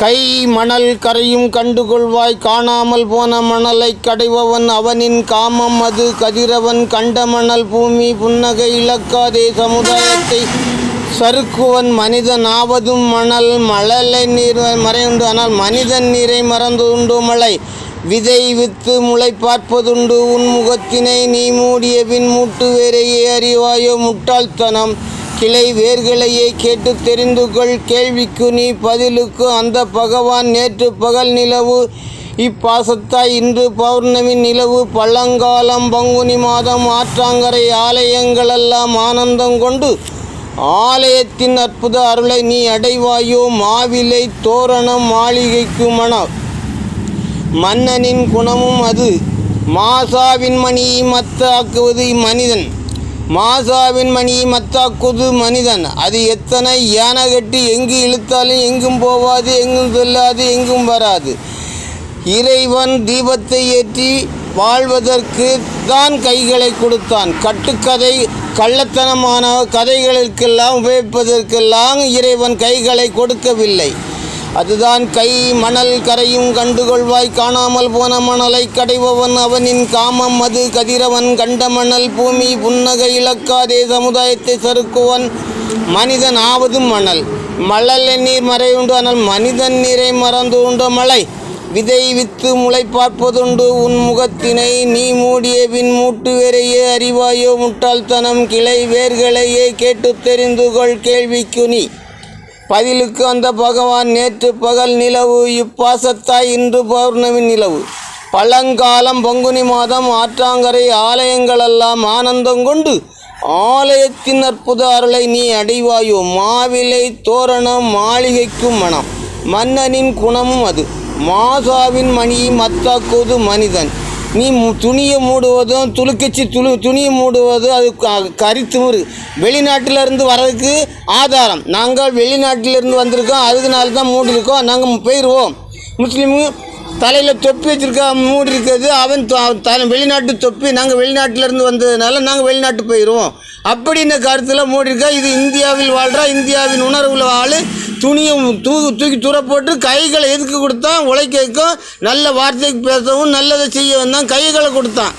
கை மணல் கரையும் கண்டுகொள்வாய் காணாமல் போன மணலைக் கடைபவன் அவனின் காமம் அது கதிரவன் கண்ட மணல் பூமி புன்னகை இழக்காதே சமுதாயத்தை சறுக்குவன் மனிதன் ஆவதும் மணல் மழலை நீர் மறையுண்டு ஆனால் மனிதன் நீரை மறந்து உண்டு மழை விதை வித்து முளை பார்ப்பதுண்டு உன் முகத்தினை நீ மூடிய பின் மூட்டு வேறையே அறிவாயோ முட்டாள்தனம் கிளை வேர்களையே கேட்டு தெரிந்து கொள் கேள்விக்கு நீ பதிலுக்கு அந்த பகவான் நேற்று பகல் நிலவு இப்பாசத்தாய் இன்று பௌர்ணமி நிலவு பழங்காலம் பங்குனி மாதம் ஆற்றாங்கரை ஆலயங்களெல்லாம் ஆனந்தம் கொண்டு ஆலயத்தின் அற்புத அருளை நீ அடைவாயோ மாவிலை தோரணம் மாளிகைக்கு மனம் மன்னனின் குணமும் அது மாசாவின் மணியை மத்தாக்குவது மனிதன் மாசாவின் மணியை மத்தாக்குவது மனிதன் அது எத்தனை யானை கட்டி எங்கு இழுத்தாலும் எங்கும் போவாது எங்கும் செல்லாது எங்கும் வராது இறைவன் தீபத்தை ஏற்றி வாழ்வதற்கு தான் கைகளை கொடுத்தான் கட்டுக்கதை கள்ளத்தனமான கதைகளுக்கெல்லாம் உபயோகிப்பதற்கெல்லாம் இறைவன் கைகளை கொடுக்கவில்லை அதுதான் கை மணல் கரையும் கண்டுகொள்வாய் காணாமல் போன மணலை கடைபவன் அவனின் காமம் அது கதிரவன் கண்ட மணல் பூமி புன்னகை இழக்காதே சமுதாயத்தை சறுக்குவன் மனிதன் ஆவதும் மணல் மழலை நீர் மறையுண்டு ஆனால் மனிதன் நீரை மறந்து உண்டு மழை விதை வித்து முளை பார்ப்பதுண்டு உன் முகத்தினை நீ மூடிய பின் மூட்டு வேறையே அறிவாயோ முட்டாள்தனம் கிளை வேர்களையே கேட்டு தெரிந்து கொள் கேள்விக்கு நீ பதிலுக்கு அந்த பகவான் நேற்று பகல் நிலவு இப்பாசத்தாய் இன்று பௌர்ணமி நிலவு பழங்காலம் பங்குனி மாதம் ஆற்றாங்கரை ஆலயங்களெல்லாம் ஆனந்தம் கொண்டு ஆலயத்தின் அற்புத அருளை நீ அடைவாயோ மாவிலை தோரணம் மாளிகைக்கும் மனம் மன்னனின் குணமும் அது மாசாவின் மணியை மத்தாக்குவது மனிதன் நீ துணியை மூடுவதும் துளுக்கச்சி துணியை மூடுவதும் அது கரித்துமுறு வெளிநாட்டிலேருந்து வர்றதுக்கு ஆதாரம் நாங்கள் வெளிநாட்டிலேருந்து வந்திருக்கோம் அதுக்குனால தான் மூடிருக்கோம் நாங்கள் போயிடுவோம் முஸ்லீமு தலையில் தொப்பி வச்சுருக்க மூடி இருக்கிறது அவன் வெளிநாட்டு தொப்பி நாங்கள் வெளிநாட்டிலேருந்து வந்ததுனால நாங்கள் வெளிநாட்டு போயிடுவோம் அப்படின்னு கருத்தில் மூடிருக்கா இது இந்தியாவில் வாழ்கிறா இந்தியாவின் உணர்வில் ஆள் துணியை தூக்கி தூர போட்டு கைகளை எதுக்கு கொடுத்தான் உழைக்கும் நல்ல வார்த்தைக்கு பேசவும் நல்லதை செய்யவும் தான் கைகளை கொடுத்தான்